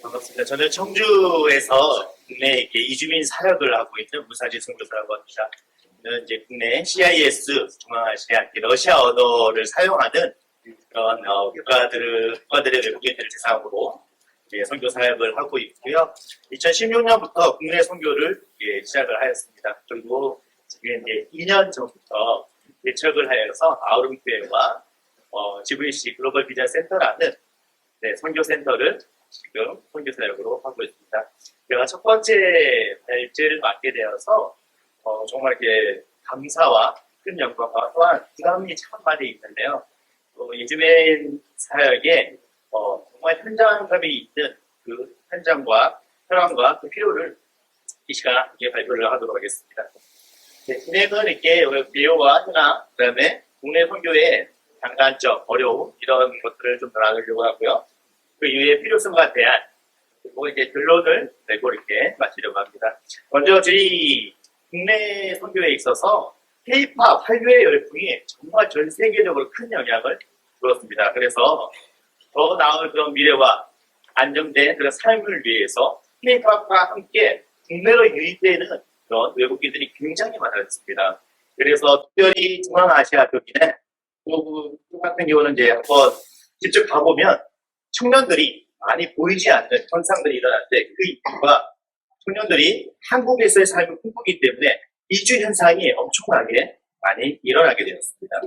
반갑습니다. 저는 청주에서 국내 이렇게 이주민 사역을 하고 있는 무사지 선교사라고 합니다. 저는 이제 국내 CIS 중앙아시아 러시아 언어를 사용하는 그런 국가들의 외국인들을 대상으로 선교 사역을 하고 있고요. 2016년부터 국내 선교를 시작을 하였습니다. 그리고 지금 이제 2년 전부터 개척을 하여서 아우름교회와 GVC 글로벌 비전 센터라는 선교센터를 지금 선교 사역으로 하고 있습니다. 제가 첫 번째 발제를 맡게 되어서 정말 이렇게 감사와 큰 영광과 또한 부담이 참 많이 있는데요. 이즈메인 사역에 정말 현장감이 있는 그 현장과 현황과 그 필요를 이 시간 발표를 하도록 하겠습니다. 진행은 이렇게 비교와 현황, 그 다음에 국내 선교의 장단점, 어려움 이런 것들을 좀 나누려고 하고요. 그 이후에 필요성과 대안, 그리고 이제 결론을 내고 이렇게 마치려고 합니다. 먼저 저희 국내 선교에 있어서 K-POP 한류의 열풍이 정말 전 세계적으로 큰 영향을 주었습니다. 그래서 더 나은 그런 미래와 안정된 그런 삶을 위해서 K-POP과 함께 국내로 유입되는 그런 외국인들이 굉장히 많았습니다. 그래서 특별히 중앙아시아 쪽이나 또 같은 경우는 이제 한번 직접 가보면 청년들이 많이 보이지 않는 현상들이 일어날 때 그 이유가 청년들이 한국에서의 삶을 꿈꾸기 때문에 이주 현상이 엄청나게 많이 일어나게 되었습니다.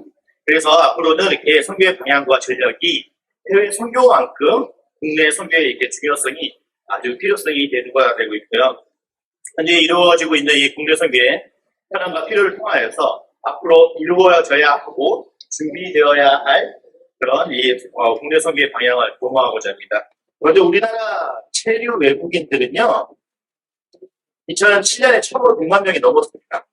그래서 앞으로는 이렇게 선교의 방향과 전략이 해외 선교만큼 국내 선교의 이렇게 중요성이 아주 필요성이 되는 거가 되고 있고요. 현재 이루어지고 있는 이 국내 선교의 현황과 필요를 통하여서 앞으로 이루어져야 하고 준비되어야 할 그런 국내 선교의 방향을 도모하고자 합니다. 먼저 우리나라 체류 외국인들은요, 2007년에 처음으로 100만 명이 넘었습니다.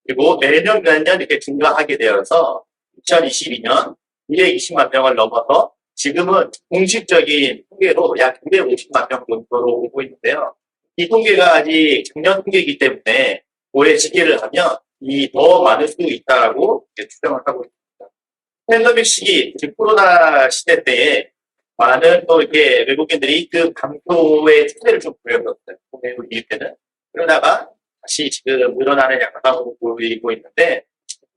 그리고 매년 이렇게 증가하게 되어서 2022년 220만 명을 넘어서 지금은 공식적인 통계로 약 250만 명 정도로 오고 있는데요. 이 통계가 아직 작년 통계이기 때문에 올해 집계를 하면 이 더 많을 수 있다고 추정을 하고 있습니다. 팬데믹 시기, 즉 코로나 시대 때에 많은 또 이렇게 외국인들이 그 감소의 추세를 좀 보였었어요. 외국인일 때는. 그러다가 다시 지금 늘어나는 양상으로 보이고 있는데,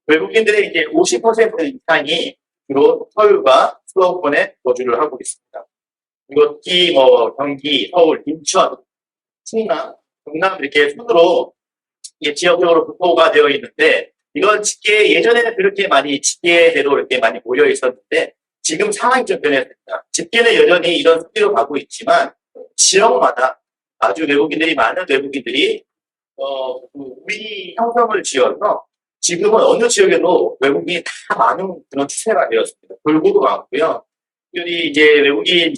외국인들의 이제 50% 이상이 주로 서울과 수도권에 거주를 하고 있습니다. 그리고 특히 경기, 서울, 인천, 충남, 경남 이렇게 순으로 지역적으로 분포가 되어 있는데, 이건 예전에는 그렇게 많이 집계대로 이렇게 많이 모여 있었는데, 지금 상황이 좀 변했습니다. 집계는 여전히 이런 스피드로 가고 있지만, 지역마다 아주 많은 외국인들이, 우리 형성을 지어서, 지금은 어느 지역에도 외국인이 다 많은 그런 추세가 되었습니다. 돌고도 많고요. 특별히 이제 외국인,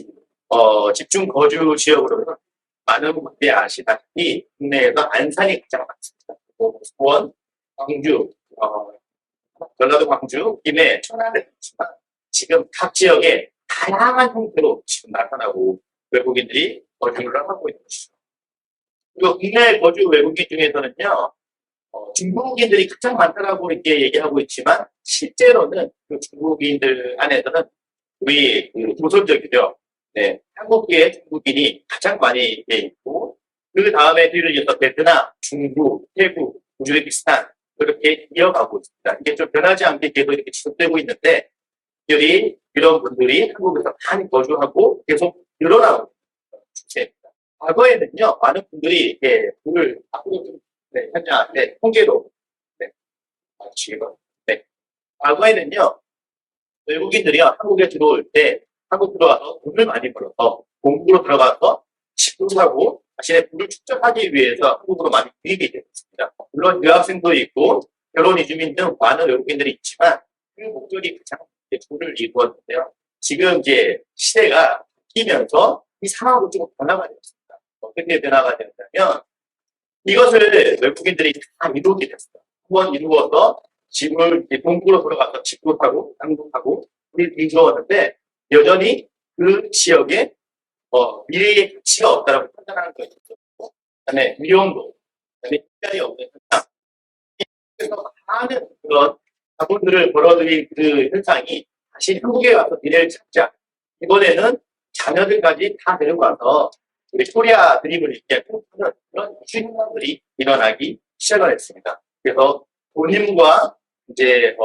집중 거주 지역으로는 많은 분들이 아시다시피, 국내에서 안산이 가장 많습니다. 수원, 광주, 전라도 광주, 김해, 천안을 있지만 지금 각 지역에 다양한 형태로 지금 나타나고 외국인들이 거주를 하고 있는 것이죠. 그리고 국내 거주 외국인 중에서는요, 중국인들이 가장 많다라고 이렇게 얘기하고 있지만 실제로는 그 중국인들 안에서는 우리 조선족이죠. 네, 한국계 중국인이 가장 많이 있고 그 다음에 뒤를 이어서 베트남, 중국, 태국, 우즈베키스탄 그렇게 이어가고 있습니다. 이게 좀 변하지 않게 계속 이렇게 지속되고 있는데, 특별히 이런 분들이 한국에서 많이 거주하고 계속 늘어나고 있는 추세입니다. 과거에는요, 많은 분들이 이렇게 불을 앞으로 현장 통계로 지금 과거에는요, 외국인들이요 한국에 들어올 때 한국 들어와서 돈을 많이 벌어서 공부로 들어가서 집도 사고 자신의 부를 축적하기 위해서 한국으로 많이 유입이 되었습니다. 물론 유학생도 있고 결혼 이주민 등 많은 외국인들이 있지만 그 목적이 가장 부를 이루었는데요. 지금 이제 시대가 바뀌면서 이 상황도 조금 변화가 되었습니다. 어떻게 변화가 되었냐면 이것을 외국인들이 다 이루게 됐어요. 한번 이루어서 집을 공부로 들어가서 집도 사고 땅도 사고 이루었는데 여전히 그 지역에 미래의 가치가 없다라고 판단하는 것이 있었고, 그다음에 위험도, 그다음에 특별히 없는 현상, 그래서 많은 그런 자본들을 벌어들인 그 현상이 다시 한국에 와서 미래를 찾자. 이번에는 자녀들까지 다 데리고 와서 우리 코리아 드림을 얘기하는 그런 이슈 현상들이 일어나기 시작을 했습니다. 그래서 본인과 이제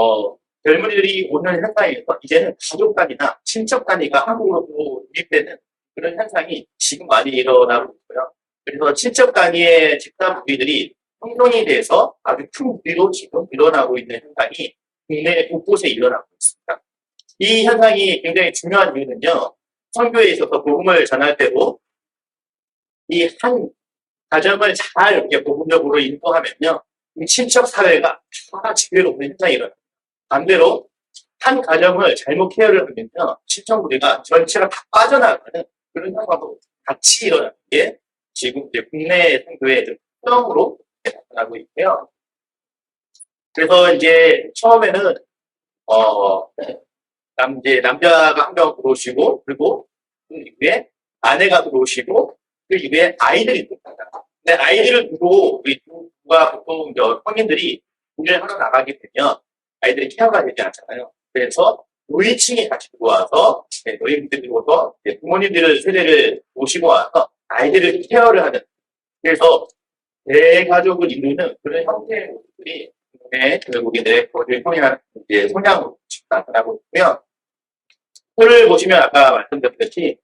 젊은이들이 오는 현상에서 이제는 가족 단위나 친척 단위가 한국으로 유입되는 그런 현상이 지금 많이 일어나고 있고요. 그래서 친척 단위의 집단 무리들이 형성이 돼서 아주 큰 무리로 지금 일어나고 있는 현상이 국내 곳곳에 일어나고 있습니다. 이 현상이 굉장히 중요한 이유는요. 선교에 있어서 복음을 전할 때도 이 한 가정을 잘 이렇게 복음적으로 인도하면요. 이 친척 사회가 다 지배롭는 현상이 일어납니다. 반대로 한 가정을 잘못 케어를 하면요. 친척 무리가 전체가 다 빠져나가는 그런 현상도 같이 일어나는 게 지금 이제 국내 선교의 특성으로 나타나고 있고요. 그래서 이제 처음에는 남자가 한 명 들어오시고, 그리고 그 이후에 아내가 들어오시고, 그 이후에 아이들이 들어옵니다. 근데 아이들을 두고 우리 부부가 보통 성인들이 일을 하러 나가게 되면 아이들이 케어가 되지 않잖아요. 그래서 노인층이 같이 들어와서 노인들이 들어와서 부모님들을 세대를 모시고 와서 아이들을 케어를 하는. 그래서 대가족을 이루는 그런 형태의 모습들이 외국인들의 성향으로 나타나고 있고요. 표를 보시면 아까 말씀드렸듯이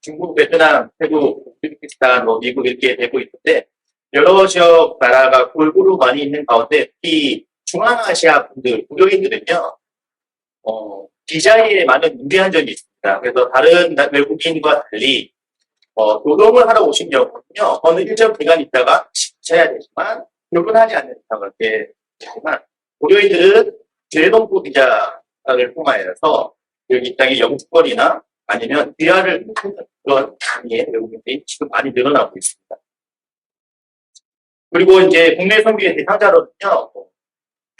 중국, 베트남, 태국, 우즈베키스탄, 미국 이렇게 되고 있는데 여러 지역 나라가 골고루 많이 있는 가운데 이 중앙아시아 분들, 무료인들은요 비자에 많은 유리한 점이 있습니다. 그래서 다른 외국인과 달리 노동을 하러 오신 경우는요 어느 일정 기간 있다가 쉬어야 되지만 결혼하지 않는 이상은 이렇게 하지만 무료인들은 재동포 비자를 통하여서 여기 이 땅에 영주권이나 아니면 비자를 하는 그런 단위의 외국인들이 지금 많이 늘어나고 있습니다. 그리고 이제 국내 선교의 대상자로는요,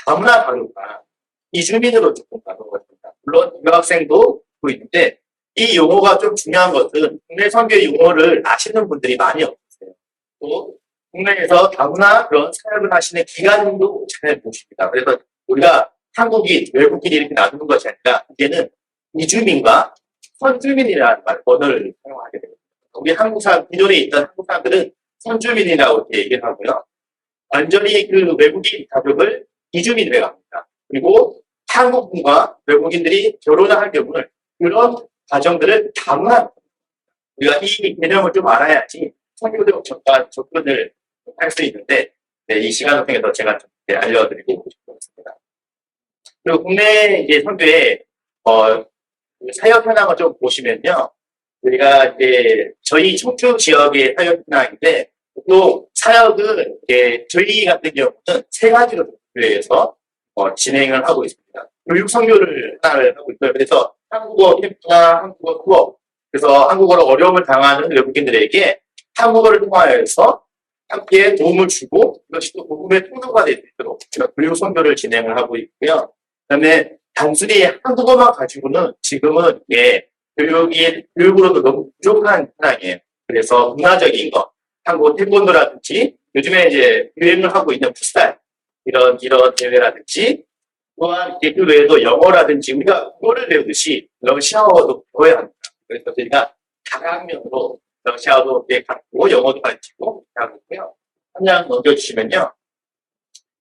다문화 가족과 이주민으로 조금 나누어집니다. 물론 유학생도 있는데 이 용어가 좀 중요한 것은 국내 선교 용어를 아시는 분들이 많이 없으세요. 또 국내에서 다문화 그런 사역을 하시는 기관도 잘 모십니다. 그래서 우리가 한국인, 외국인이 이렇게 나누는 것이 아니라 이제는 이주민과 선주민이라는 언어를 사용하게 됩니다. 우리 한국 사람, 기존에 있던 한국 사람들은 선주민이라고 이렇게 얘기를 하고요. 완전히 그 외국인 가족을 이주민이라고 합니다. 그리고 한국인과 외국인들이 결혼을 할 경우는 그런 가정들을 다문화. 우리가 이 개념을 좀 알아야지 선교적 접근을 할 수 있는데, 네, 이 시간을 통해서 제가 좀 알려드리고 싶습니다. 그리고 국내 이제 선교에 사역 현황을 좀 보시면요, 우리가 이제 저희 청주 지역의 사역 현황인데, 또 사역은 이제 저희 같은 경우는 세 가지로 분류해서 진행을 하고 있습니다. 교육 선교를 하나를 하고 있고요. 그래서 한국어 캠프나 한국어 투어, 그래서 한국어로 어려움을 당하는 외국인들에게 한국어를 통하여서 함께 도움을 주고 이것이 또 복음의 통로가 될 수 있도록 제가 교육 선교를 진행을 하고 있고요. 그다음에 단순히 한국어만 가지고는 지금은 교육으로도 너무 부족한 현상이에요. 그래서 문화적인 거, 한국 태권도라든지 요즘에 이제 유행을 하고 있는 풋살 이런 대회라든지 또한 그 외에도 영어라든지 우리가 국어를 배우듯이 러시아어도 배워야 합니다. 그래서 저희가 다각면으로 러시아어도 가르치고 영어도 가르치고 하고 있고요. 한 장 넘겨주시면요.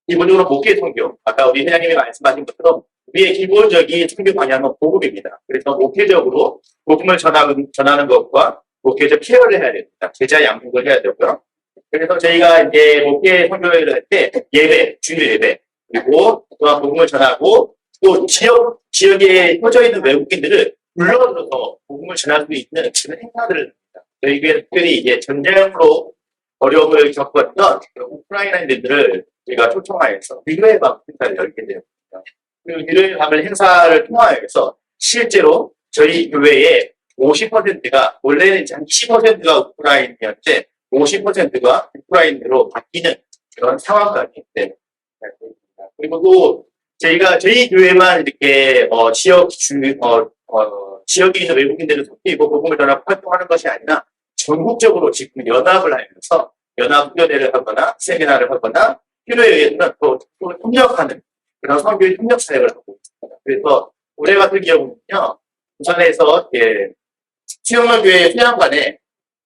기본적으로 목회 선교, 아까 우리 회장님이 말씀하신 것처럼 우리의 기본적인 선교 방향은 복음입니다. 그래서 목회적으로 복음을 전하는 것과 목회적 케어를 해야 됩니다. 제자 양육을 해야 되고요. 그래서 저희가 이제 목회 선교를 할 때 예배, 주일 예배, 그리고 또한 복음을 전하고 또 지역에 펴져 있는 외국인들을 불러들어서 복음을 전할 수 있는 그런 행사들을 합니다. 저희가 특별히 이제 전쟁으로 어려움을 겪었던 우크라이나인들을 저희가 초청하여서 일요일 밤 행사를 열게 되었습니다. 그 일요일 밤 행사를 통하여서 실제로 저희 교회의 50%가 원래는 한 20%가 우크라이나인데 50%가 우크라이나로 바뀌는 그런 상황까지 됩니다. 그리고 또 저희 교회만 이렇게 지역에 있는 외국인들을 돕고 복음을 전하고 활동하는 것이 아니라 전국적으로 지금 연합을 하면서 연합 훈련회를 하거나 세미나를 하거나 필요에 의해서는 또 협력하는 그런 선교 협력 사역을 하고 있습니다. 그래서 올해 같은 경우는요, 부산에서 수영로교회 수양관에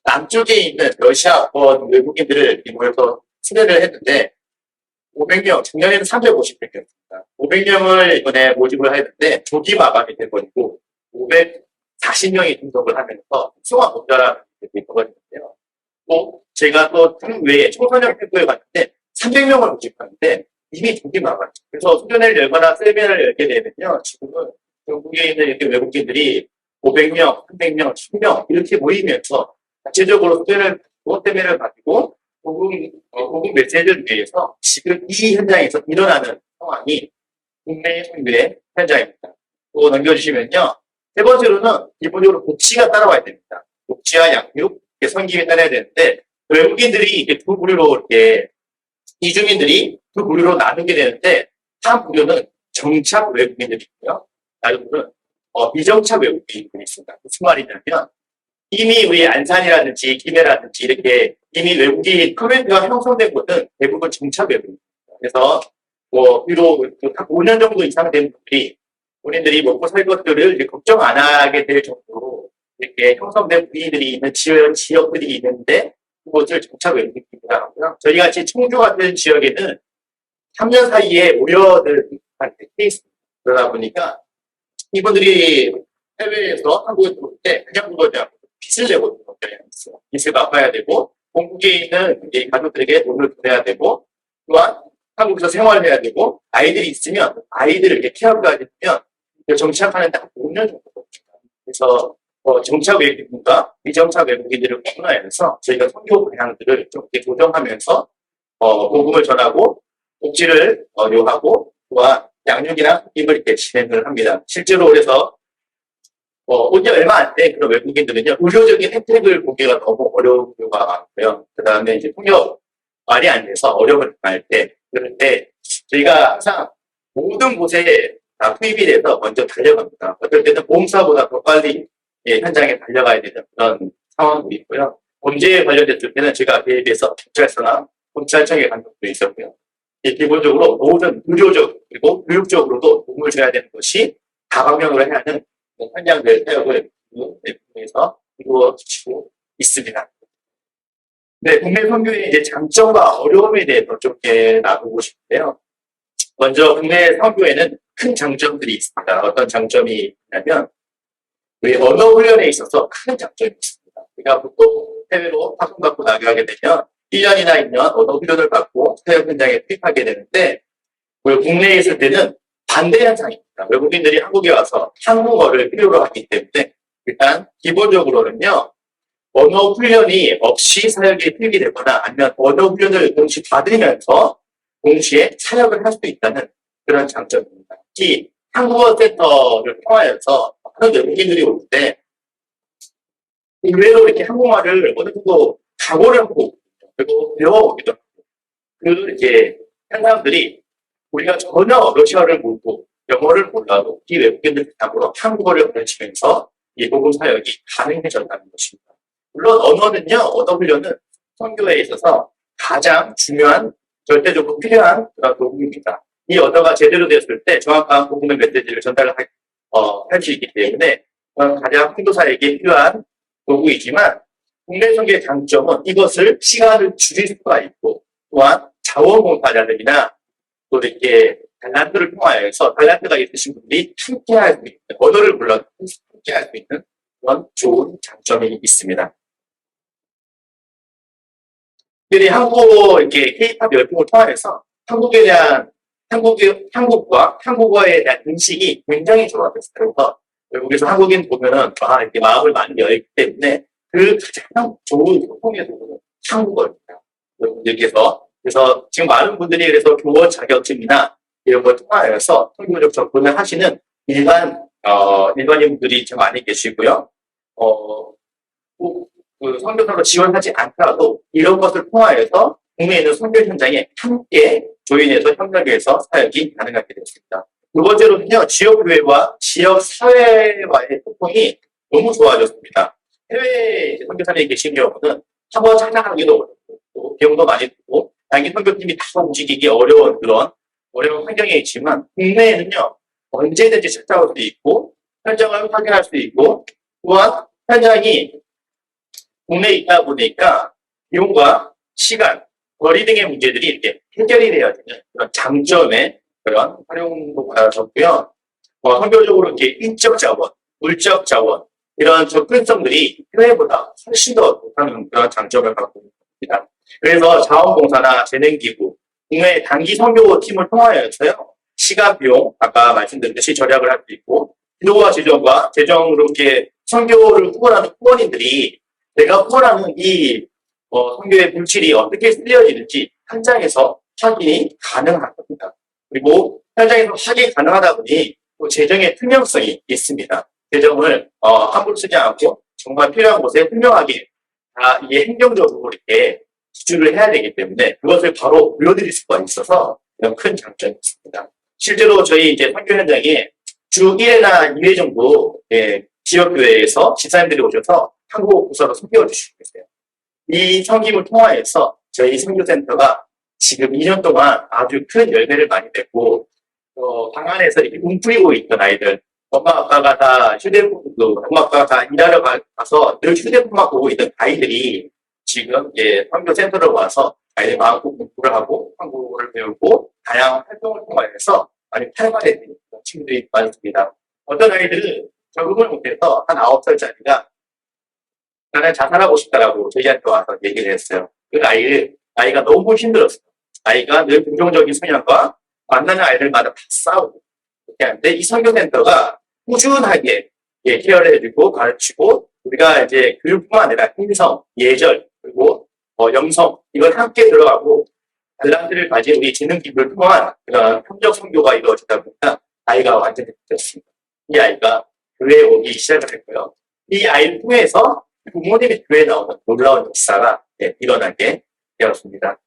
남쪽에 있는 러시아권 외국인들을 모여서 수련을 했는데 500명, 작년에는 350명이었습니다. 500명을 이번에 모집을 했는데 조기 마감이 돼버리고 540명이 등록을 하면서 수강 못자라는 게 있거든요. 또 제가 또 외에 청소년 캠프에 갔는데 300명을 모집하는데 이미 조기 마감. 그래서 수련회를 열거나 세미나를 열게 되면요. 지금은 전국에 있는 이렇게 외국인들이 500명, 300명, 1000명 이렇게 모이면서 자체적으로 수련을 세미나를 가지고 고급 메시지를 위해서 지금 이 현장에서 일어나는 상황이 국내 선교의 현장입니다. 또 넘겨주시면요. 세 번째로는 기본적으로 복지가 따라와야 됩니다. 복지와 양육, 선김이 따라야 되는데 외국인들이 이렇게 두 부류로 이렇게 이주민들이 두 부류로 나누게 되는데 한 부류는 정착 외국인들이고요. 다른 부류는 비정착 외국인들이 있습니다. 무슨 말이냐면 이미 우리 안산이라든지 김해라든지 이렇게 이미 외국인 커뮤니티가 형성된 곳은 대부분 정착 외국인입니다. 그래서 비록 5년 정도 이상 된 분들이 본인들이 먹고 살 것들을 걱정 안 하게 될 정도로 이렇게 형성된 분위기들이 있는 지역들이 있는데 그곳을 정착 외국인이라고 하고요. 저희 같이 청주 같은 지역에는 3년 사이에 모여들 케이스입니다. 그러다 보니까 이분들이 해외에서 한국에 들어올 때 그냥 그거에 대한 빚을 내고 있어요. 빚을 갚아야 되고 본국에 있는 가족들에게 돈을 보내야 되고 또한 한국에서 생활해야 되고 아이들이 있으면 아이들을 이렇게 케어가 되면 정착하는데 한 5년 정도 걸립니다. 그래서 정착 외국인과 비정착 외국인들을 구분하여서 저희가 선교 방향들을 좀 이렇게 조정하면서 복음을 전하고 복지를 요하고 또한 양육이나 힘을 이렇게 진행을 합니다. 실제로 그래서 온지 얼마 안 된 그런 외국인들은요, 의료적인 혜택을 보기가 너무 어려운 경우가 많고요. 그 다음에 이제 통역 말이 안 돼서 어려움을 당할 때, 그럴 때 저희가 항상 모든 곳에 다 투입이 돼서 먼저 달려갑니다. 어떨 때는 보험사보다 더 빨리 현장에 달려가야 되는 그런 상황도 있고요. 범죄에 관련됐을 때는 제가 개입해서 경찰서나 검찰청에 간 적도 있었고요. 기본적으로 모든 의료적 그리고 교육적으로도 도움을 줘야 되는 것이 다방면으로 해야 하는 현장들 사역을 통해서 이루어지고 있습니다. 네, 국내 선교의 이제 장점과 어려움에 대해서 좀 나누고 싶은데요. 먼저 국내 선교에는 큰 장점들이 있습니다. 어떤 장점이 있냐면 우리 언어 훈련에 있어서 큰 장점이 있습니다. 우리가 보통 해외로 학원 갖고 나가게 되면 1년이나 2년 언어 훈련을 받고 사역 현장에 투입하게 되는데 국내에 있을 때는 반대 현상입니다. 외국인들이 한국에 와서 한국어를 필요로 하기 때문에 일단 기본적으로는요. 언어 훈련이 없이 사역에 투입이 되거나 아니면 언어 훈련을 동시에 받으면서 동시에 사역을 할 수 있다는 그런 장점입니다. 특히 한국어 센터를 통하여서 많은 외국인들이 올 때 의외로 이렇게 한국말을 어느 정도 각오를 하고 그리고 배워오기도 하고 그 이제 사람들이 우리가 전혀 러시아를 모르고 영어를 몰라도 이 외국인들 대상으로 한국어를 가르치면서 이 복음 사역이 가능해졌다는 것입니다. 물론 언어는요, 언어 훈련은 선교에 있어서 가장 중요한 절대적으로 필요한 도구입니다. 이 언어가 제대로 되었을 때 정확한 복음의 메시지를 전달할 수 있기 때문에 가장 선교사에게 필요한 도구이지만 국내 선교의 장점은 이것을 시간을 줄일 수가 있고 또한 자원봉사자들이나 또 이렇게 달란트를 통하여서 달란트가 있으신 분들이 함께 할 수 있는, 언어를 몰라도 함께 할 수 있는 그런 좋은 장점이 있습니다. 특별히 한국 이렇게 K-팝 열풍을 통하여서 한국에 대한 한국과 한국어에 대한 인식이 굉장히 좋아졌어요. 그래서 외국에서 한국인 보면은 이렇게 마음을 많이 열기 때문에 그 가장 좋은 소통의 도구는 한국어입니다. 여러분들께서 그래서 지금 많은 분들이 그래서 교원 자격증이나 이런 걸 통하여서 선교적 접근을 하시는 일반인분들이 좀 많이 계시고요. 그 선교사로 지원하지 않더라도 이런 것을 통하여서 국내에 있는 선교 현장에 함께 조인해서 협력해서 사역이 가능하게 되었습니다. 두 번째로는요, 지역교회와 지역사회와의 소통이 너무 좋아졌습니다. 해외 선교사님이 계신 경우는 한번 찾아가기도 어렵고, 비용도 많이 들고, 당연히 선교팀이 다 움직이기 어려운 그런 어려운 환경에 있지만, 국내에는요, 언제든지 찾아올 수 있고, 현장을 확인할 수 있고, 또한 현장이 국내에 있다 보니까 비용과 시간, 거리 등의 문제들이 이렇게 해결이 되어야 되는 그런 장점의 그런 활용도 받아졌고요. 선별적으로 이렇게 인적 자원, 물적 자원, 이런 접근성들이 해외보다 훨씬 더 높다는 그런 장점을 갖고 있습니다. 그래서 자원봉사나 재능기구, 국내 단기 선교 팀을 통하여서요, 시간, 비용, 아까 말씀드렸듯이 절약을 할 수 있고, 기도와 재정으로 이렇게 선교를 후원하는 후원인들이 내가 후원하는 이 선교의 물질이 어떻게 쓰여지는지 현장에서 확인이 가능한 겁니다. 그리고 현장에서 확인이 가능하다 보니 또 재정의 투명성이 있습니다. 재정을 함부로 쓰지 않고 정말 필요한 곳에 투명하게 이게 행정적으로 이렇게 지출을 해야 되기 때문에 그것을 바로 보여드릴 수가 있어서 이런 큰 장점이 있습니다. 실제로 저희 이제 선교 현장에 주 1회나 2회 정도 지역교회에서 집사님들이 오셔서 한국 부서로 선교를 주시고 계세요. 이 섬김을 통하여서 저희 선교센터가 지금 2년 동안 아주 큰 열매를 많이 맺고 방 안에서 이렇게 웅크리고 있던 아이들, 엄마 아빠가 다 일하러 가서 늘 휴대폰만 보고 있던 아이들이 지금 선교센터로 와서 아이들 마음껏 공부를 하고 한국어를 배우고 다양한 활동을 통하여서 많이 활발해지는 친구들이 많습니다. 어떤 아이들은 적응을 못해서 한 9살짜리가 나는 자살하고 싶다라고 저희한테 와서 얘기를 했어요. 그 아이가 너무 힘들었어요. 아이가 늘 긍정적인 성향과 만나는 아이들마다 다 싸우고 그렇게 하는데 이 선교센터가 꾸준하게 케어를 해주고 가르치고 우리가 이제 교육뿐만 아니라 인성, 예절 그리고 영성 이걸 함께 들어가고 달란트를 가진 우리 재능기부를 통한 그런 협력 선교가 이루어지다 보니까 아이가 완전히 바뀌었습니다. 이 아이가 교회에 오기 시작을 했고요. 이 아이를 통해서 부모님이 교회에 나오는 놀라운 역사가 일어나게 되었습니다.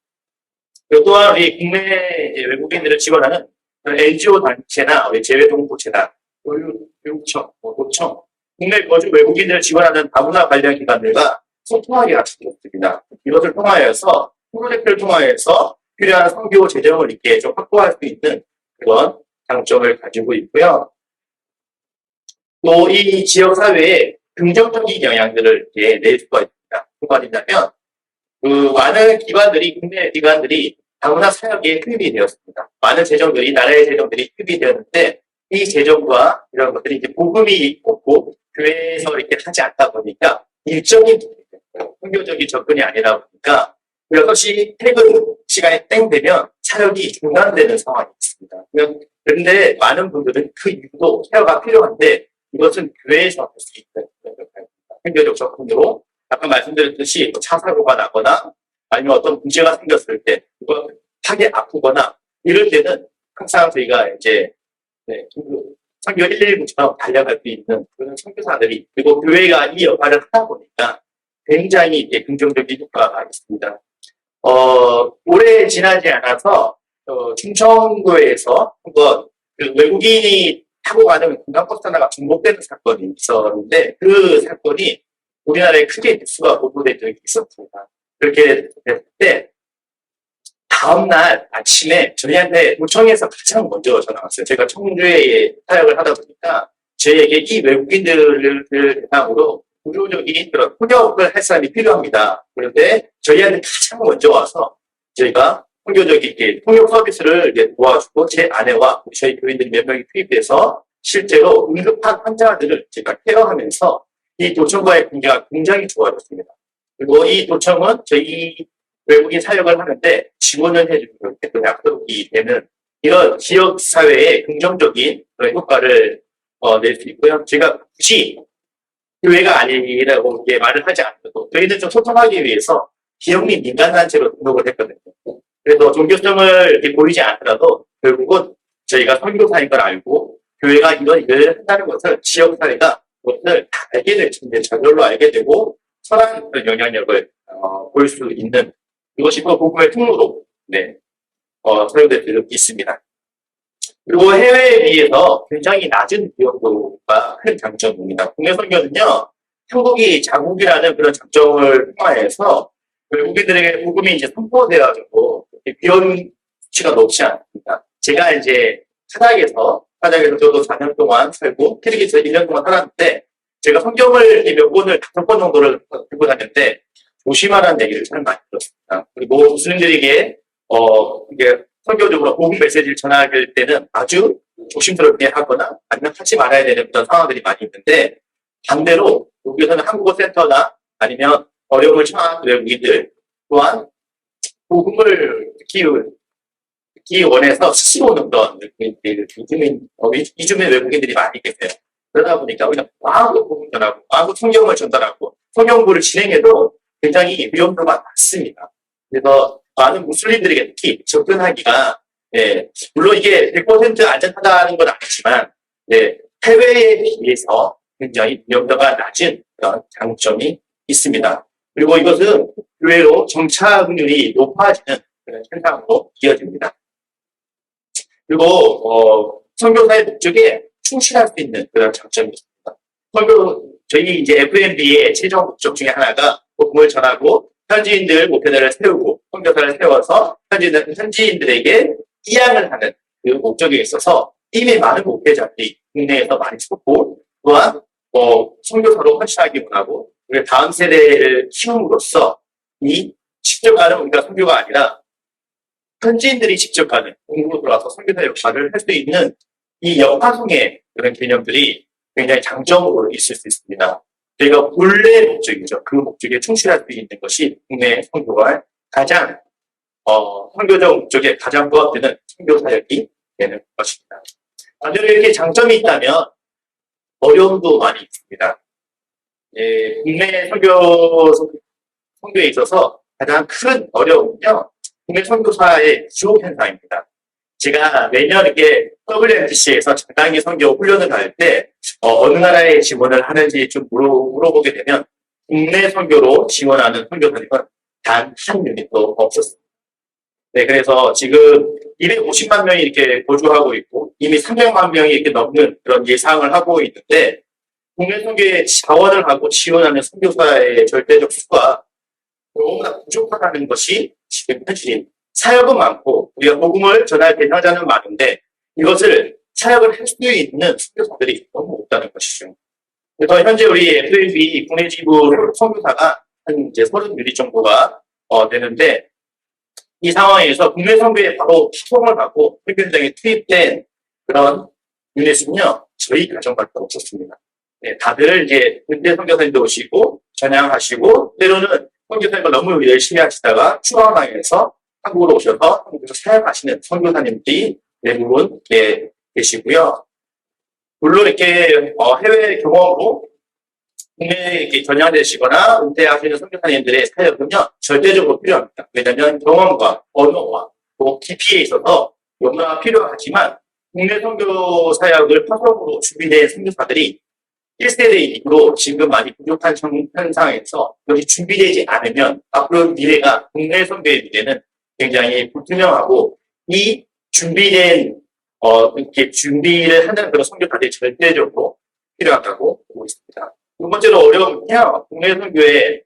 그리고 또한 우리 국내 외국인들을 지원하는 NGO 단체나 우리 재외동포재단, 교육청, 도청, 국내 거주 외국인들을 지원하는 다문화 관련 기관들과 소통하게 같습니다. 이것을 통하여서 프로젝트를 통하여서 필요한 선교 재정을 이렇게 좀 확보할 수 있는 그런 장점을 가지고 있고요. 또 이 지역 사회에 긍정적인 영향들을 이렇게 낼 수가 있습니다. 무슨 말이냐면 많은 기관들이 국내 기관들이 다문화 사역에 투입이 되었습니다. 많은 재정들이 나라의 재정들이 투입이 되었는데 이 재정과 이런 것들이 이제 복음이 없고 교회에서 이렇게 하지 않다 보니까 일정인 선교적인 접근이 아니라 보니까 6시 퇴근 시간이 땡 되면 사역이 중단되는 상황이 있습니다. 그런데 많은 분들은 그 이유도 케어가 필요한데 이것은 교회에서 할 수 있는 선교적 접근으로 아까 말씀드렸듯이 차 사고가 나거나 아니면 어떤 문제가 생겼을 때 급하게 아프거나 이럴 때는 항상 저희가 이제 선교 119처럼 달려갈 수 있는 그런 선교사들이 그리고 교회가 이 역할을 하다 보니까 굉장히 긍정적인 효과가 있습니다. 오래 지나지 않아서 충청도에서 한번 그 외국인이 타고 가는 관광버스 하나가 중복되는 사건이 있었는데 그 사건이 우리나라에 크게 뉴스가 보도된 적이 있었습니다. 그렇게 됐을 때 다음날 아침에 저희한테 도청에서 가장 먼저 전화 왔어요. 제가 청주에 사역을 하다 보니까 저희에게 이 외국인들을 대상으로 의료적인 그런 통역을 할 사람이 필요합니다. 그런데 저희한테 가장 먼저 와서 저희가 통교적인 통역 서비스를 도와주고 제 아내와 저희 교인들이 몇 명이 투입돼서 실제로 응급한 환자들을 제가 케어하면서 이 도청과의 관계가 굉장히 좋아졌습니다. 그리고 이 도청은 저희 외국인 사역을 하는데 지원을 해주고 또 약속이 되는 이런 지역사회에 긍정적인 그런 효과를 낼 수 있고요. 제가 굳이 교회가 아니라고 말을 하지 않아도 저희는 좀 소통하기 위해서 기업민 민간단체로 등록을 했거든요. 그래서 종교성을 이렇게 보이지 않더라도 결국은 저희가 선교사인 걸 알고 교회가 이런 일을 한다는 것을 지역사회가 그것을 다 알게 될 텐데 저절로 알게 되고 선한 영향력을 볼 수 있는 이것이 또 복음의 통로로 사용될 수 있습니다. 그리고 해외에 비해서 굉장히 낮은 비용도가 큰 장점입니다. 국내 선교는요, 한국이 자국이라는 그런 장점을 통하여서 외국인들에게 복음이 이제 선포되어가지고 비용 수치가 높지 않습니다. 제가 이제 카자크에서 저도 4년 동안 살고 키르기스에 1년 동안 살았는데 제가 성경을 몇 권을 5권 정도를 들고 다녔는데 조심하라는 얘기를 참 많이 들었습니다. 그리고 무슬림들에게 이게 선교적으로 복음 메시지를 전할 때는 아주 조심스럽게 하거나 아니면 하지 말아야 되는 그런 상황들이 많이 있는데, 반대로 여기서는 한국어 센터나 아니면 어려움을 처한 외국인들 또한 복음을 듣기 원해서 스스로 오는 그런 이주민 외국인들이 많이 계세요. 그러다 보니까 우리가 마음으로 복음 전하고 마음으로 성경을 전달하고 성경부를 진행해도 굉장히 위험도가 많습니다. 그래서 많은 무슬림들에게 특히 접근하기가, 물론 이게 100% 안전하다는 건 아니지만, 해외에 비해서 굉장히 위험도가 낮은 그런 장점이 있습니다. 그리고 이것은 의외로 정착률이 높아지는 그런 현상으로 이어집니다. 그리고 선교사의 목적에 충실할 수 있는 그런 장점이 있습니다. 저희 이제 FMB의 최종 목적 중에 하나가 복음을 전하고 현지인들 목표들을 세우고 선교사를 세워서 현지인들에게 이양을 하는 그 목적에 있어서 이미 많은 목회자들이 국내에서 많이 있었고, 또한 선교사로 헌신하기 원하고 우리 다음 세대를 키움으로써 이 직접 가는 우리가 선교가 아니라 현지인들이 직접 가는 공부로 들어와서 선교사 역할을 할 수 있는 이 역파송의 그런 개념들이 굉장히 장점으로 있을 수 있습니다. 저희가 본래 목적이죠. 그 목적에 충실할 수 있는 것이 국내 선교가 가장 선교적 목적에 가장 부합되는 선교 사역이 되는 것입니다. 반대로 이렇게 장점이 있다면 어려움도 많이 있습니다. 국내 선교에 있어서 가장 큰 어려움은요, 국내 선교사의 부족 현상입니다. 제가 매년 이렇게 WMTC에서 장단기 선교 훈련을 할 때 어느 나라에 지원을 하는지 좀 물어보게 되면 국내 선교로 지원하는 선교사님은 단 한 유닛도 없었습니다. 그래서 지금 250만 명이 이렇게 거주하고 있고 이미 300만 명이 이렇게 넘는 그런 예상을 하고 있는데, 국내 선교에 자원을 하고 지원하는 선교사의 절대적 수가 너무나 부족하다는 것이 지금 현실입니다. 사역은 많고 우리가 복음을 전할 대상자는 많은데 이것을 사역을 할 수 있는 선교사들이 너무 없다는 것이죠. 그래서 현재 우리 FAB 국내 지부 선교사가 한 이제 30유닛 정도가 되는데, 이 상황에서 국내 선교에 바로 파송을 하고 선교장에 투입된 그런 유닛은요, 저희 가정밖에 없었습니다. 다들 이제 군대 선교사님도 오시고 전향하시고 때로는 선교사님을 너무 열심히 하시다가 추방당해서 한국으로 오셔서 한국에서 사역하시는 선교사님들이 대부분 계시고요. 물론 이렇게 해외 경험으로 국내에 이렇게 전향되시거나 은퇴하시는 선교사님들의 사역은요, 절대적으로 필요합니다. 왜냐하면 경험과 언어와 또 깊이에 있어서 너무나 필요하지만 국내 선교 사역을 파송으로 준비된 선교사들이 1세대 이후로 지금 많이 부족한 현상에서 여기 준비되지 않으면 앞으로 미래가 국내 선교의 미래는 굉장히 불투명하고, 이 준비된 이렇게 준비를 하는 그런 선교사들이 절대적으로 필요하다고 보고 있습니다. 두 번째로 어려움은요, 국내 선교의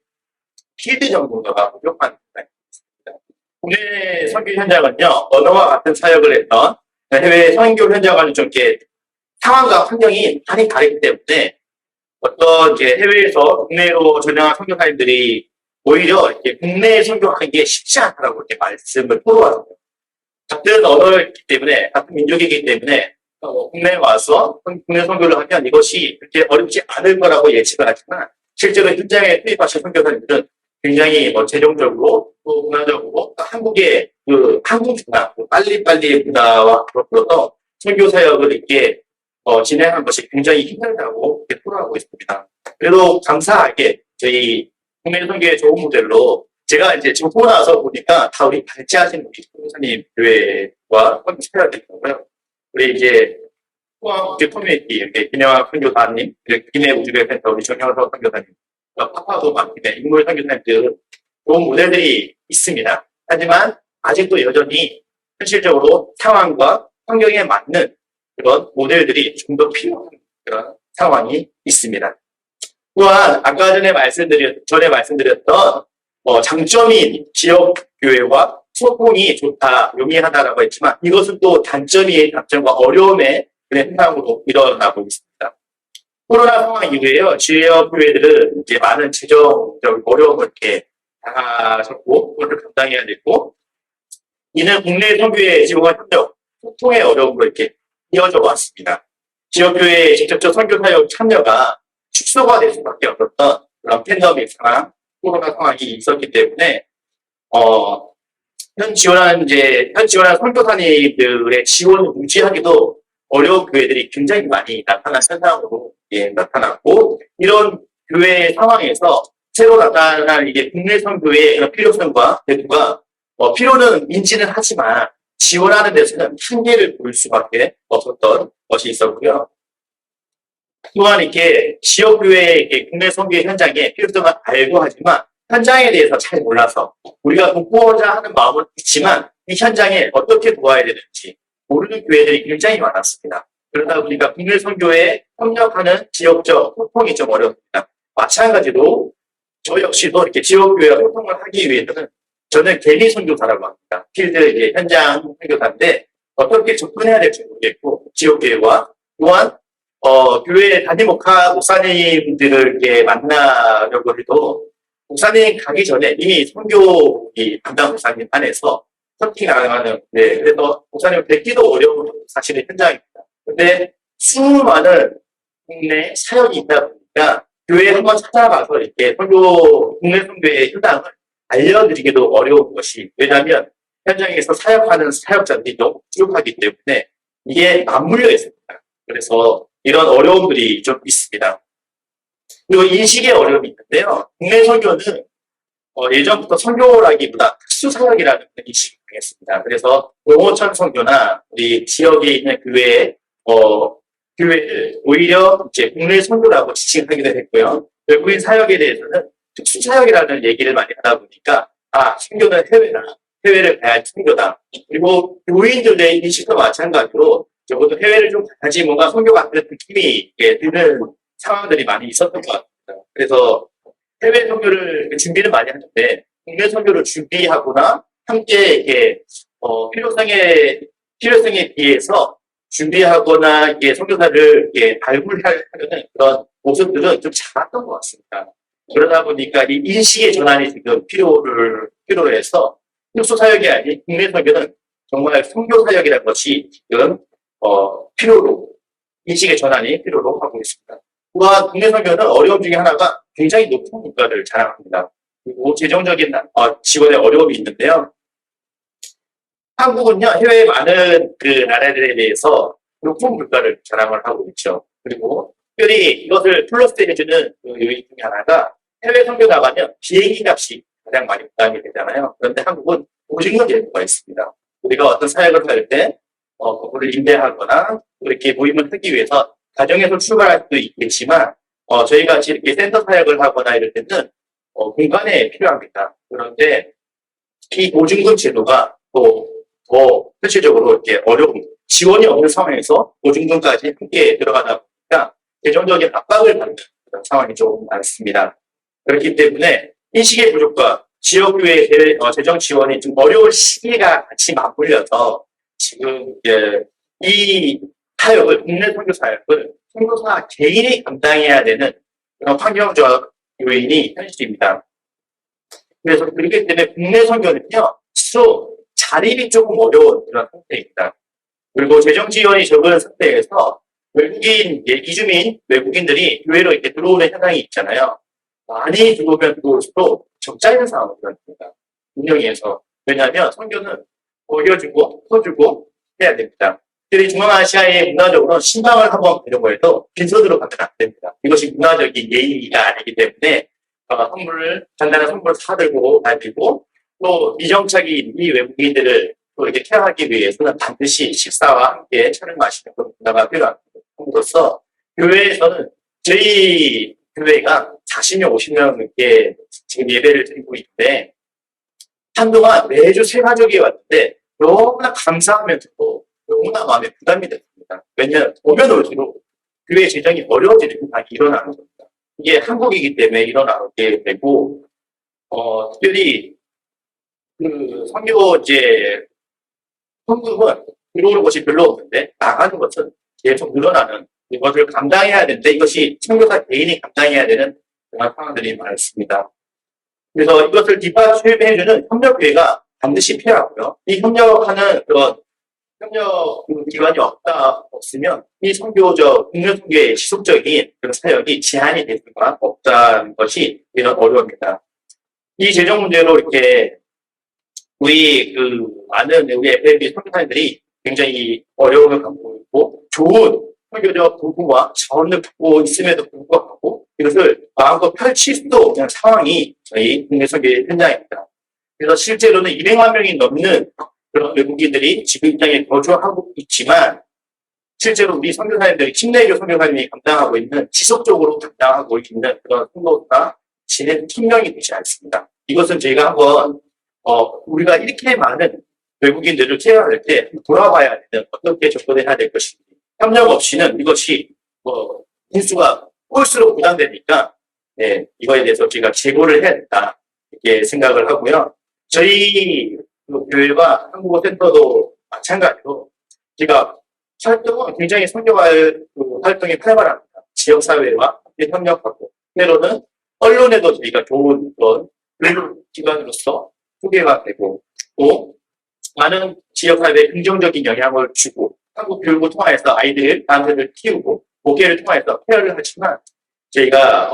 필드 전문가가 부족한 현상입니다. 국내 선교 현장은요, 언어와 같은 사역을 했던 해외 선교 현장과는 좀 이렇게 상황과 환경이 많이 다르기 때문에 어떤 이제 해외에서 국내로 전향한 선교사님들이 오히려 이렇게 국내 선교하는 게 쉽지 않다라고 이렇게 말씀을 토로하거든요. 같은 언어이기 때문에, 같은 민족이기 때문에 국내에 와서 국내 선교를 하면 이것이 그렇게 어렵지 않을 거라고 예측을 하지만, 실제로 현장에 투입하신 선교사님들은 굉장히 재정적으로 또 문화적으로 한국의 그 한국 문화, 빨리빨리 문화와 더불어서 선교 사역을 이렇게 진행하는 것이 굉장히 힘들다고 이렇게 토로하고 있습니다. 그래도 감사하게 저희 국내 선교의 좋은 모델로 제가 이제 지금 보고 나서 보니까 다 우리 발제하신 우리 선교사님 교회와 선교해야 되더라고요. 우리 이제 포항 국제 커뮤니티 이렇게 김영학 선교사님, 김해 우주교회 센터 우리 정영석 선교사님, 파파도 많은데 인물 선교사님들 좋은 모델들이 있습니다. 하지만 아직도 여전히 현실적으로 상황과 환경에 맞는 그런 모델들이 좀 더 필요한 그런 상황이 있습니다. 또한 아까 전에 말씀드렸던 장점인 지역교회와 소통이 좋다, 용이하다라고 했지만 이것은 또 단점과 어려움의 그런 현상으로 일어나고 있습니다. 코로나 상황 이후에요. 지역 교회들은 이제 많은 재정적 어려움을 이렇게 당하셨고, 그것을 감당해야 됐고, 이는 국내 선교의 지원과 협력, 소통의 어려움으로 이렇게 이어져 왔습니다. 지역교회의 직접적 선교 사역 참여가 축소가 될 수밖에 없었던 그런 팬데믹 상황, 코로나 상황이 있었기 때문에, 현 지원하는 선교사님들의 지원을 유지하기도 어려운 교회들이 굉장히 많이 나타난 현상으로 나타났고, 이런 교회 상황에서 새로 나타날 이게 국내 선교의 그런 필요성과 대두가 필요는 인지는 하지만 지원하는 데서는 한계를 볼 수밖에 없었던 것이 있었고요. 또한 이렇게 지역교회의 국내 선교의 현장의 필요성을 알고 하지만 현장에 대해서 잘 몰라서 우리가 돕고자 하는 마음은 있지만 이 현장에 어떻게 도와야 되는지 모르는 교회들이 굉장히 많았습니다. 그러다 보니까 국내 선교에 협력하는 지역적 소통이 좀 어렵습니다. 마찬가지로 저 역시도 이렇게 지역교회와 소통을 하기 위해서는 저는 개미 선교사라고 합니다. 필드 현장 선교사인데 어떻게 접근해야 될지 모르겠고 지역교회와 또한 교회 담임 목사님들을 이렇게 만나려고 해도 목사님 가기 전에 이미 선교 담당 목사님 안에서 커팅하는 그래서 목사님을 뵙기도 어려운 사실은 현장입니다. 근데 수많은 국내 사역이 있다 보니까 교회에 한번 찾아가서 이렇게 국내 선교의 현장을 알려드리기도 어려운 것이 왜냐하면 현장에서 사역하는 사역자들이 너무 부족하기 때문에 이게 맞물려 있습니다. 그래서 이런 어려움들이 좀 있습니다. 그리고 인식의 어려움이 있는데요. 국내 선교는 예전부터 선교라기보다 특수 사역이라는 인식이 강했습니다. 그래서 농어촌 선교나 우리 지역에 있는 교회를 오히려 이제 국내 선교라고 지칭하기도 했고요. 외국인 사역에 대해서는 특수 사역이라는 얘기를 많이 하다 보니까 선교는 해외를 가야 선교다. 그리고 교인들의 인식도 마찬가지로 적어도 해외를 좀 가야지 뭔가 선교 같은 느낌이 드는 상황들이 많이 있었던 것 같습니다. 그래서 해외 선교를 준비는 많이 하는데 국내 선교를 준비하거나 함께 이렇게 필요성에 비해서 준비하거나 이게 선교사를 발굴하려는 그런 모습들은 좀 작았던 것 같습니다. 그러다 보니까 이 인식의 전환이 지금 필요로 해서 특수 사역이 아닌 국내 선교는 정말 선교 사역이라는 것이 지금 인식의 전환이 필요로 하고 있습니다. 또한 국내 선교는 어려움 중에 하나가 굉장히 높은 물가를 자랑합니다. 그리고 재정적인 지원에 어려움이 있는데요. 한국은요, 해외의 많은 그 나라들에 대해서 높은 물가를 자랑을 하고 있죠. 그리고 특별히 이것을 플러스해주는 그 요인 중에 하나가 해외 선교 나가면 비행기 값이 가장 많이 부담이 되잖아요. 그런데 한국은 보증금 제도가 있습니다. 우리가 어떤 사역을 할 때, 그거를 임대하거나 이렇게 모임을 하기 위해서 가정에서 출발할 수도 있겠지만, 저희 같이 이렇게 센터 사역을 하거나 이럴 때는, 공간에 필요합니다. 그런데 이 보증금 제도가 또 더 현실적으로 이렇게 어려운 지원이 없는 상황에서 보증금까지 함께 들어가다 보니까 재정적인 압박을 받는 그런 상황이 좀 많습니다. 그렇기 때문에 인식의 부족과 지역교회의 재정 지원이 좀 어려운 시기가 같이 맞물려서 지금 이 사역을 국내 선교 사역을 선교사 개인이 감당해야 되는 그런 환경적 요인이 현실입니다. 그래서 그렇기 때문에 국내 선교는요, 스스로 자립이 조금 어려운 그런 상태입니다. 그리고 재정 지원이 적은 상태에서 이주민 외국인들이 교회로 이렇게 들어오는 현상이 있잖아요. 많이 들어오면 들어올수록 적자 있는 상황을 만듭니다. 운영위에서. 왜냐하면 선교는 먹여주고 퍼주고 해야 됩니다. 특히 중앙아시아의 문화적으로 신방을 한번 가려고 해도 빈손으로 가면 안 됩니다. 이것이 문화적인 예의가 아니기 때문에 간단한 선물을 사들고 다니고 또 미정착인 이 외국인들을 또 이렇게 케어하기 위해서는 반드시 식사와 함께 차를 마시는 그런 문화가 필요함으로써 교회에서는 저희 교회가 40명, 50명 이렇게 지금 예배를 드리고 있는데 한동안 매주 세 가족이 왔는데 너무나 감사하면서도 너무나 마음에 부담이 됐습니다. 왜냐하면 오면 올수록 교회 재정이 어려워지는 현상이 일어나는 겁니다. 이게 한국이기 때문에 일어나게 되고 특별히 그 성금은 들어오는 것이 별로 없는데 나가는 것은 계속 늘어나는 이것을 감당해야 되는데 이것이 선교사 개인이 감당해야 되는 그런 상황들이 많습니다. 그래서 이것을 뒷받침해주는 협력교회가 반드시 필요하고요. 이 협력하는 그런 협력 기관이 없으면 이 선교적, 국내 선교의 지속적인 그런 사역이 제한이 될 수가 없다는 것이 이런 어려움입니다. 이 재정 문제로 이렇게 많은 우리 FLB 선교사님들이 굉장히 어려움을 갖고 있고 좋은 선교적 도구와 자원을 갖고 있음에도 불구하고 이것을 마음껏 펼칠 수도 없는 상황이 저희 국내 선교의 현장입니다. 그래서 실제로는 200만 명이 넘는 그런 외국인들이 지금 이 땅에 거주하고 있지만 실제로 우리 선교사님들이 침례교 선교사님이 감당하고 있는 지속적으로 감당하고 있는 그런 선교가 진행 팀명이 되지 않습니다. 이것은 저희가 한번 우리가 이렇게 많은 외국인들을 케어할 때 돌아봐야 되는 어떻게 접근해야 될 것인지 협력 없이는 이것이 인수가 올수록 부담되니까 이거에 대해서 저희가 재고를 해야 된다 이렇게 생각을 하고요. 저희 교회와 한국어 센터도 마찬가지로 제가 활동은 굉장히 활동이 활발합니다. 지역사회와 협력하고 때로는 언론에도 저희가 좋은 그런 기관으로서 소개가 되고 또 많은 지역사회에 긍정적인 영향을 주고 한국 교육을 통해서 아이들을 키우고 목회를 통해서 케어를 하지만 저희가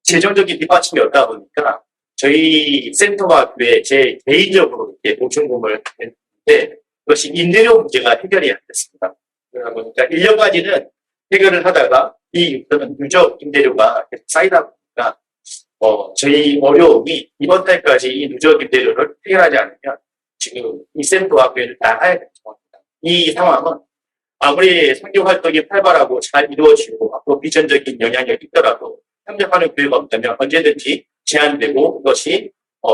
재정적인 뒷받침이 없다 보니까 저희 센터와 교회 제 개인적으로 이렇게 보충금을 했는데 그것이 임대료 문제가 해결이 안 됐습니다. 그러다 보니까 1년까지는 해결을 하다가 이 누적 임대료가 계속 쌓이다 보니까 저희 어려움이 이번 달까지 이 누적 임대료를 해결하지 않으면 지금 이 센터와 교회를 나가야 되는 상황입니다. 이 상황은 아무리 선교 활동이 활발하고 잘 이루어지고 앞으로 비전적인 영향력이 있더라도 협력하는 교회가 없다면 언제든지 제한되고 그것이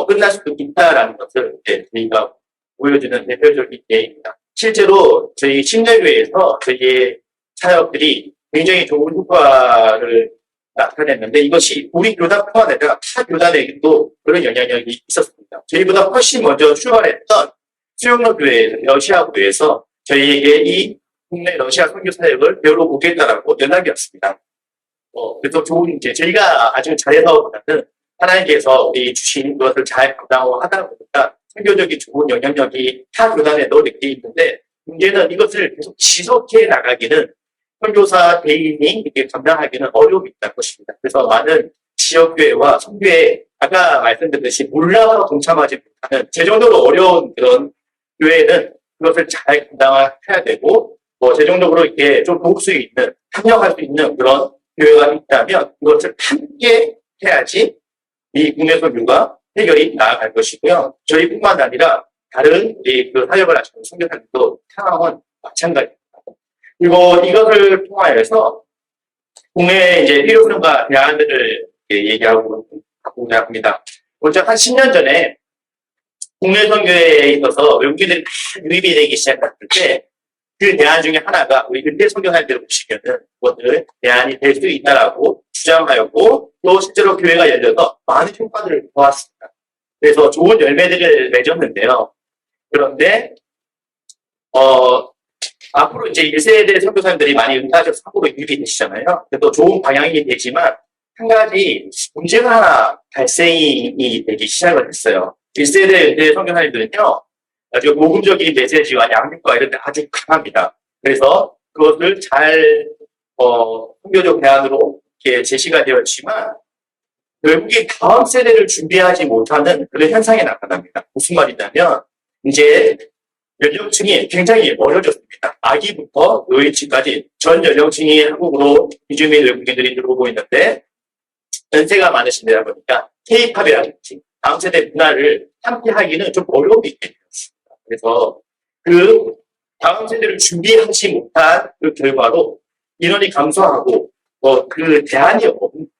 끝날 수도 있다라는 것을 저희가 보여주는 대표적인 예입니다. 실제로 저희 침례교회에서 저희의 사역들이 굉장히 좋은 효과를 나타냈는데 이것이 우리 교단뿐만 아니라 타 교단에게도 그런 영향력이 있었습니다. 저희보다 훨씬 먼저 출발했던 수영로 교회, 러시아 교회에서 저희에게 이 국내 러시아 선교 사역을 배우러 오겠다라고 연락이 왔습니다. 그래서 좋은 저희가 아주 잘해서보다는 하나님께서 우리 주신 것을 잘 감당하다 보니까 선교적인 좋은 영향력이 타 교단에도 이렇게 있는데 문제는 이것을 계속 지속해 나가기는 선교사 개인이 이렇게 감당하기는 어려움이 있다는 것입니다. 그래서 많은 지역교회와 선교회 아까 말씀드렸듯이 몰라서 동참하지 못하는 재정적으로 어려운 그런 교회는 그것을 잘 감당해야 되고 재정적으로 이렇게 좀 도울 수 있는 협력할 수 있는 그런 교회가 있다면 그것을 함께 해야지 이 국내 선교가 해결이 나아갈 것이고요. 저희뿐만 아니라 다른 그 사역을 하시는 선교사님도 상황은 마찬가지입니다. 그리고 이것을 통하여서 국내 이제 필요성과 대안들을 얘기하고자 합니다. 먼저 한 10년 전에 국내 선교에 있어서 외국인들이 다 유입이 되기 시작했을 때 그 대안 중에 하나가 우리 그때 선교사님들을 보시면은 그것들 대안이 될 수 있다라고 주장하였고 또 실제로 교회가 열려서 많은 효과들을 보았습니다. 그래서 좋은 열매들을 맺었는데요. 그런데 앞으로 이제 1세대 선교사님들이 많이 은퇴하셔서 한국으로 유입이 되시잖아요. 그래서 좋은 방향이 되지만 한 가지 문제가 하나 발생이 되기 시작을 했어요. 1세대 은퇴 선교사님들은요. 아주 모금적인 메시지와 양육과 이런 데 아주 강합니다. 그래서 그것을 잘 선교적 대안으로 이렇게 제시가 되었지만 결국에 다음 세대를 준비하지 못하는 그런 현상이 나타납니다. 무슨 말이냐면 이제 연령층이 굉장히 어려졌습니다. 아기부터 노인층까지 전 연령층이 한국으로 이주민 외국인들이 들어오고 있는데 연세가 많으신 데다 보니까 K-팝이라든지 다음 세대 문화를 함께 하기는 좀 어려움이 있게 되었습니다. 그래서 그 다음 세대를 준비하지 못한 그 결과로 인원이 감소하고 그 대안이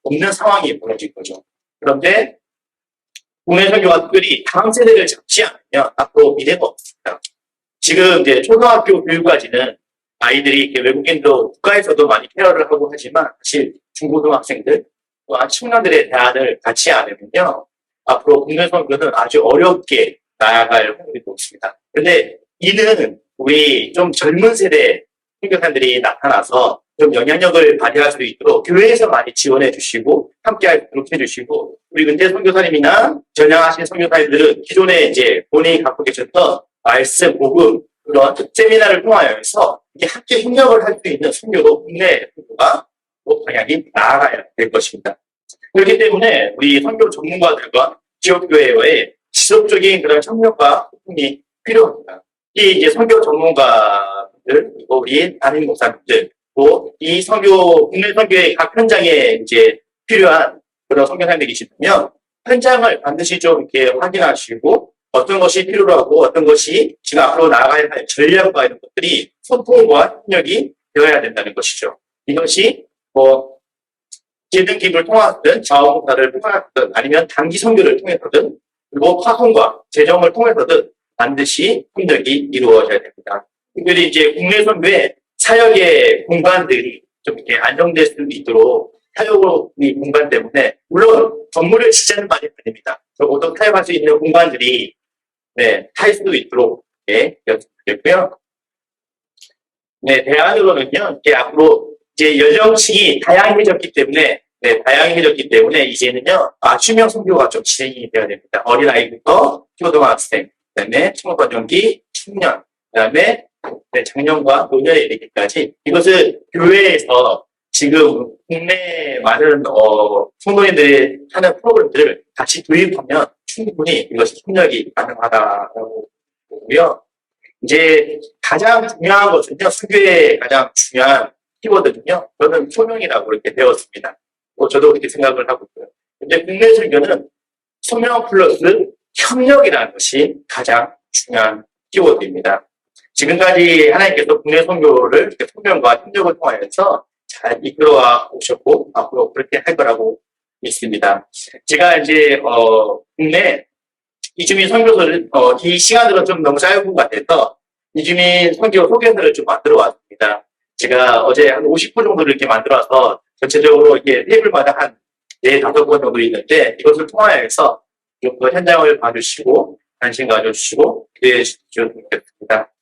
없는 상황이 벌어진 거죠. 그런데 국내 선교가 특별히 다음 세대를 잡지 않으면 앞으로 미래가 없습니다. 지금 이제 초등학교 교육까지는 아이들이 외국인도 국가에서도 많이 케어를 하고 하지만 사실 중고등학생들 또한 청년들의 대안을 갖지 않으면요. 앞으로 국내 선교는 아주 어렵게 나아갈 확률이 높습니다. 근데 이는 우리 좀 젊은 세대 선교사들이 나타나서 좀 영향력을 발휘할 수 있도록 교회에서 많이 지원해 주시고 함께 하도록 해주시고 우리 은재 선교사님이나 전향하신 선교사님들은 기존에 이제 본인이 갖고 계셨던 말씀, 복음 그런 세미나를 통하여서 이게 함께 협력을 할 수 있는 선교로 국내 선교가 방향이 나아가야 될 것입니다. 그렇기 때문에 우리 선교 전문가들과 지역교회와의 지속적인 그런 협력과 소통이 필요합니다. 이 이제 선교 전문가들, 그리고 우리 담임 목사님들, 또 이 선교, 국내 선교의 각 현장에 이제 필요한 그런 선교사님들이 계시다면 현장을 반드시 좀 이렇게 확인하시고 어떤 것이 필요로 하고 어떤 것이 지금 앞으로 나아가야 할 전략과 이런 것들이 소통과 협력이 되어야 된다는 것이죠. 이것이 재능 기부를 통하든 자원봉사를 통하든 아니면 단기 선교를 통해서든 그리고 파송과 재정을 통해서든 반드시 협력이 이루어져야 됩니다. 특별히 이제 국내 선교의 사역의 공간들이 좀 이렇게 안정될 수 있도록 사역의 공간 때문에 물론 건물을 짓자는 말이 아닙니다. 적어도 사역할 수 있는 공간들이 할 수도 있도록 연습드렸고요. 대안으로는요, 이제 앞으로 이제 연령층이 다양해졌기 때문에 이제는요, 맞춤형 선교가 좀 진행이 되어야 됩니다. 어린아이부터 초등학생, 그다음에 청소년기, 청년, 그다음에 장년과 노년에 이르기까지 이것을 교회에서 지금 국내 많은 성도님들이 하는 프로그램들을 같이 도입하면 충분히 이것이 협력이 가능하다고 보고요. 이제 가장 중요한 것은요, 선교의 가장 중요한 키워드는요, 저는 소명이라고 이렇게 배웠습니다. 저도 그렇게 생각을 하고 있고요. 근데 국내 선교는 소명 플러스 협력이라는 것이 가장 중요한 키워드입니다. 지금까지 하나님께서 국내 선교를 이렇게 소명과 협력을 통하여서 잘 이끌어와 오셨고 앞으로 그렇게 할 거라고 믿습니다. 제가 이제 국내 이주민 선교서를 이 시간으로 좀 너무 짧은 것 같아서 이주민 선교 소개서를 좀 만들어 왔습니다. 제가 어제 한 50분 정도를 이렇게 만들어서 전체적으로 이게 테이블마다 한 4-5권 정도 있는데 이것을 통하여서 좀 더 현장을 봐주시고 관심 가져주시고 기대해 주셨으면 좋겠습니다.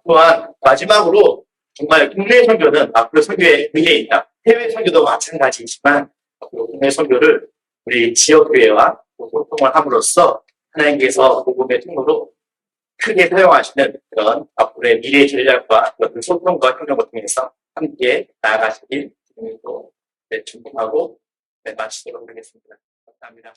또한 마지막으로 정말 국내 선교는 앞으로 선교의 미래이다. 해외 선교도 마찬가지이지만 앞으로 국내 선교를 우리 지역교회와 소통을 함으로써 하나님께서 복음의 통로로 크게 사용하시는 그런 앞으로의 미래 전략과 그런 소통과 협력을 통해서 함께 나아가시길 주님으로 축복하고 마치도록 하겠습니다. 감사합니다.